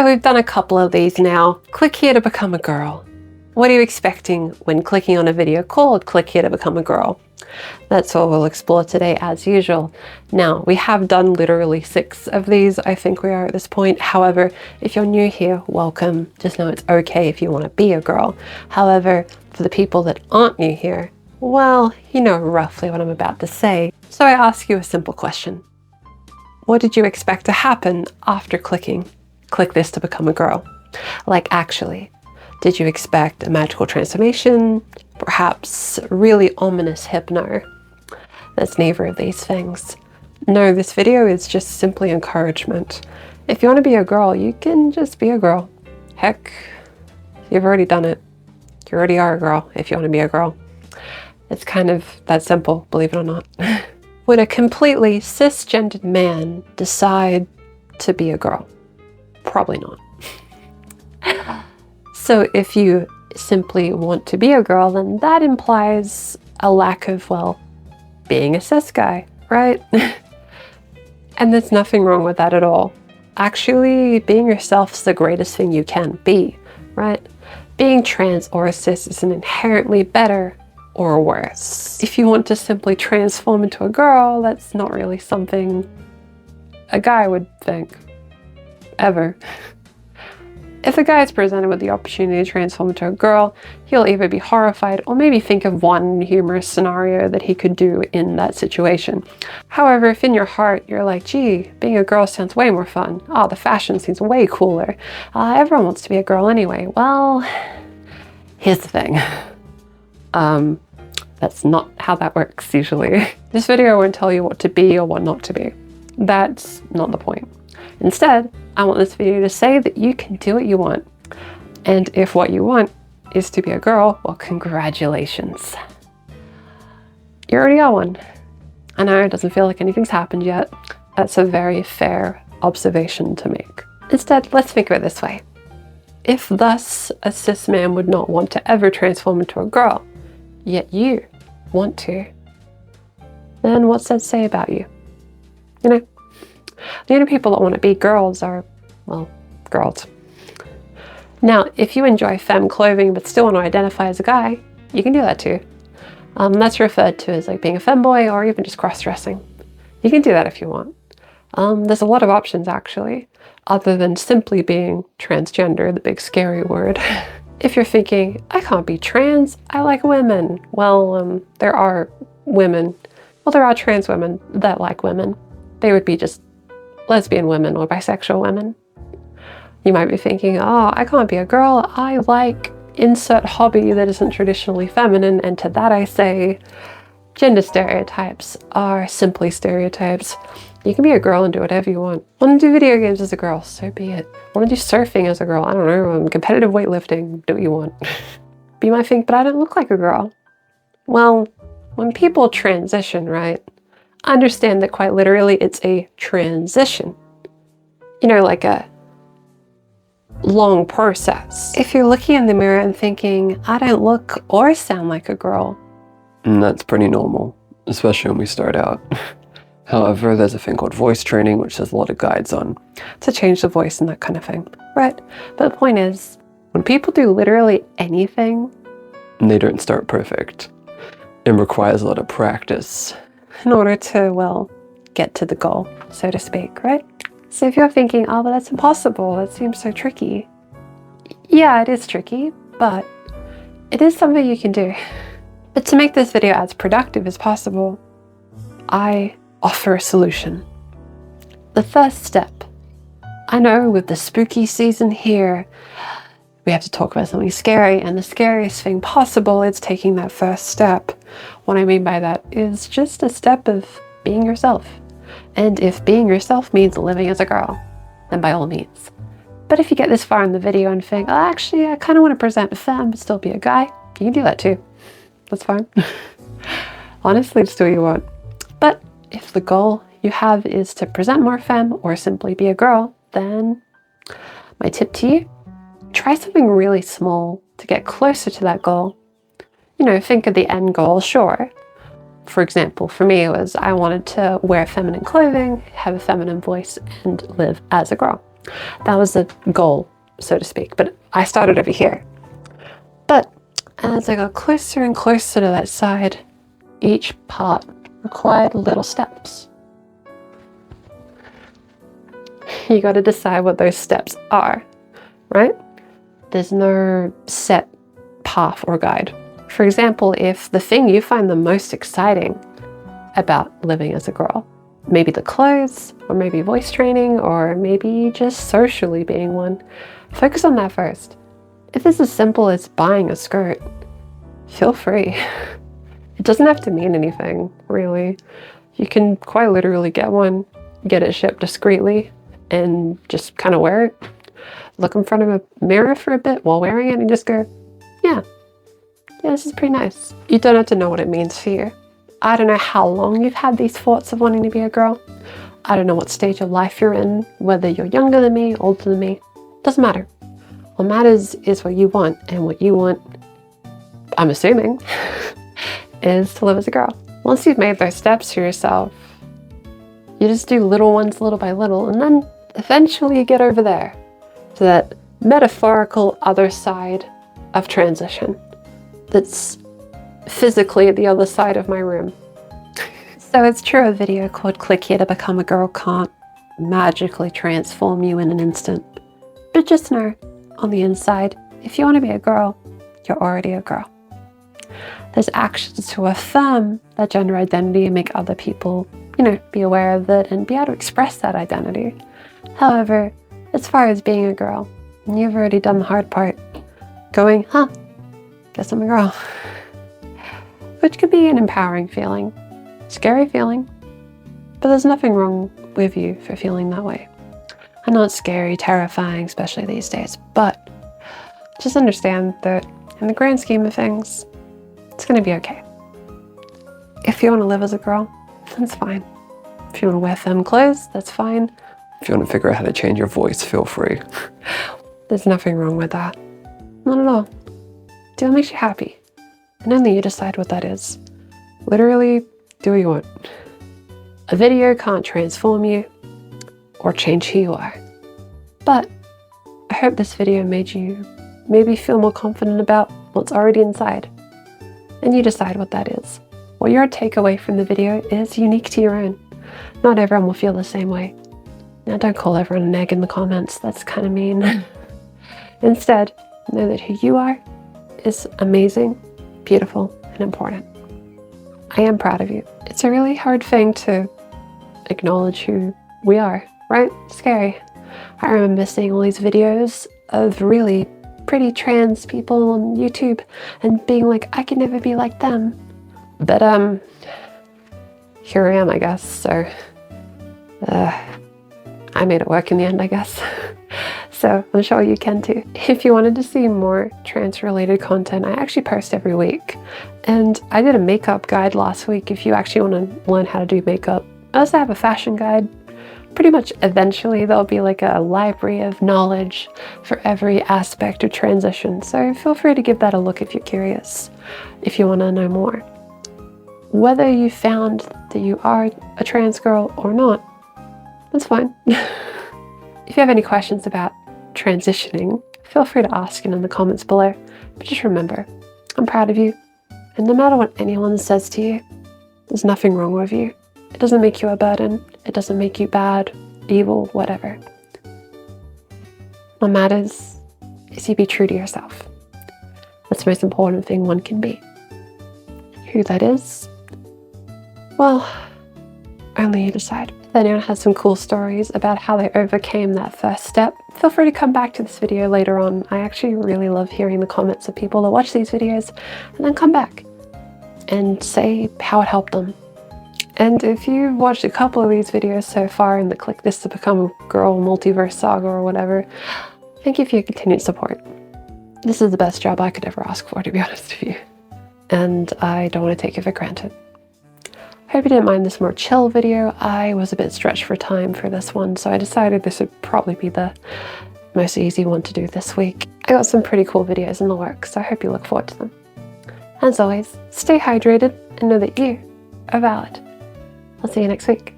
So we've done a couple of these now. Click here to become a girl. What are you expecting when clicking on a video called Click Here to Become a Girl? That's what we'll explore today as usual. Now, we have done literally 6 of these, I think we are at this point. However, if you're new here, welcome. Just know it's okay if you want to be a girl. However, for the people that aren't new here, well, you know roughly what I'm about to say. So I ask you a simple question. What did you expect to happen after clicking Click this to become a girl? Like actually. Did you expect a magical transformation? Perhaps really ominous hypno? That's neither of these things. No, this video is just simply encouragement. If you want to be a girl, you can just be a girl. Heck, you've already done it. You already are a girl if you want to be a girl. It's kind of that simple, believe it or not. Would a completely cisgendered man decide to be a girl? Probably not. So if you simply want to be a girl, then that implies a lack of, well, being a cis guy, right? And there's nothing wrong with that at all. Actually, being yourself is the greatest thing you can be, right? Being trans or cis isn't inherently better or worse. If you want to simply transform into a girl, that's not really something a guy would think, ever. If a guy is presented with the opportunity to transform into a girl, he'll either be horrified or maybe think of one humorous scenario that he could do in that situation. However, if in your heart you're like, gee, being a girl sounds way more fun. Oh, the fashion seems way cooler. Everyone wants to be a girl anyway. Well, here's the thing. That's not how that works usually. This video won't tell you what to be or what not to be. That's not the point. Instead, I want this video to say that you can do what you want. And if what you want is to be a girl, well, congratulations. You already are one. I know it doesn't feel like anything's happened yet. That's a very fair observation to make. Instead, let's think of it this way. If thus a cis man would not want to ever transform into a girl, yet you want to, then what's that say about you? You know? The only people that want to be girls are, well, girls. Now, if you enjoy femme clothing but still want to identify as a guy, you can do that too. That's referred to as like being a femboy or even just cross-dressing. You can do that if you want. There's a lot of options actually, other than simply being transgender, the big scary word. If you're thinking, I can't be trans, I like women. Well, there are women, well, there are trans women that like women. They would be just lesbian women or bisexual women. You might be thinking, oh, I can't be a girl. I like insert hobby that isn't traditionally feminine. And to that I say, gender stereotypes are simply stereotypes. You can be a girl and do whatever you want. Want to do video games as a girl? So be it. Want to do surfing as a girl? I don't know, competitive weightlifting? Do what you want. But you might think, but I don't look like a girl. Well, when people transition, right? Understand that quite literally it's a transition. You know, like a long process. If you're looking in the mirror and thinking, I don't look or sound like a girl. That's pretty normal, especially when we start out. However, there's a thing called voice training, which there's a lot of guides on. To change the voice and that kind of thing. Right. But the point is, when people do literally anything, they don't start perfect. It requires a lot of practice. In order to, well, get to the goal, so to speak, right? So if you're thinking, oh, but that's impossible, that seems so tricky. Yeah, it is tricky, but it is something you can do. But to make this video as productive as possible, I offer a solution. The first step. I know with the spooky season here, we have to talk about something scary, and the scariest thing possible is taking that first step. What I mean by that is just a step of being yourself. And if being yourself means living as a girl, then by all means. But if you get this far in the video and think, oh, actually, I kind of want to present a femme but still be a guy, you can do that too. That's fine. Honestly, just do what you want. But if the goal you have is to present more femme or simply be a girl, then my tip to you, try something really small to get closer to that goal. You know, think of the end goal, sure. For example, for me, it was I wanted to wear feminine clothing, have a feminine voice, and live as a girl. That was the goal, so to speak, but I started over here. But as I got closer and closer to that side, each part required little steps. You got to decide what those steps are, right? There's no set path or guide. For example, if the thing you find the most exciting about living as a girl, maybe the clothes, or maybe voice training, or maybe just socially being one, focus on that first. If it's as simple as buying a skirt, feel free. It doesn't have to mean anything, really. You can quite literally get one, get it shipped discreetly, and just kind of wear it. Look in front of a mirror for a bit while wearing it and just go, yeah, this is pretty nice. You don't have to know what it means for you. I don't know how long you've had these thoughts of wanting to be a girl. I don't know what stage of life you're in, whether you're younger than me, older than me. Doesn't matter. What matters is what you want, and what you want, I'm assuming, is to live as a girl. Once you've made those steps for yourself, you just do little ones little by little, and then eventually you get over there to that metaphorical other side of transition that's physically at the other side of my room. So it's true, a video called Click Here to Become a Girl can't magically transform you in an instant. But just know, on the inside, if you want to be a girl, you're already a girl. There's actions to affirm that gender identity and make other people, be aware of it and be able to express that identity. However, as far as being a girl, you've already done the hard part. Going, guess I'm a girl. Which could be an empowering feeling, scary feeling, but there's nothing wrong with you for feeling that way. I know it's scary, terrifying, especially these days, but just understand that in the grand scheme of things, it's going to be okay. If you want to live as a girl, that's fine. If you want to wear femme clothes, that's fine. If you want to figure out how to change your voice, feel free. There's nothing wrong with that. Not at all. Do what makes you happy. And only you decide what that is. Literally, do what you want. A video can't transform you or change who you are. But I hope this video made you maybe feel more confident about what's already inside. And you decide what that is. What your takeaway from the video is unique to your own. Not everyone will feel the same way. Now don't call everyone an egg in the comments, that's kind of mean. Instead, know that who you are is amazing, beautiful, and important. I am proud of you. It's a really hard thing to acknowledge who we are, right? Scary. I remember seeing all these videos of really pretty trans people on YouTube and being like, I could never be like them. But here I am, I guess, so I made it work in the end, I guess. So I'm sure you can too. If you wanted to see more trans-related content, I actually post every week. And I did a makeup guide last week if you actually want to learn how to do makeup. I also have a fashion guide. Pretty much eventually there'll be like a library of knowledge for every aspect of transition. So feel free to give that a look if you're curious, if you want to know more. Whether you found that you are a trans girl or not, that's fine. If you have any questions about transitioning, feel free to ask it in the comments below. But just remember, I'm proud of you. And no matter what anyone says to you, there's nothing wrong with you. It doesn't make you a burden. It doesn't make you bad, evil, whatever. What matters is you be true to yourself. That's the most important thing one can be. Who that is, well, only you decide. If anyone has some cool stories about how they overcame that first step, feel free to come back to this video later on. I actually really love hearing the comments of people that watch these videos and then come back and say how it helped them. And if you've watched a couple of these videos so far and click this to become a girl multiverse saga or whatever, thank you for your continued support. This is the best job I could ever ask for, to be honest with you. And I don't want to take it for granted. Hope you didn't mind this more chill video. I was a bit stretched for time for this one, so I decided this would probably be the most easy one to do this week. I got some pretty cool videos in the works, so I hope you look forward to them. As always, stay hydrated and know that you are valid. I'll see you next week.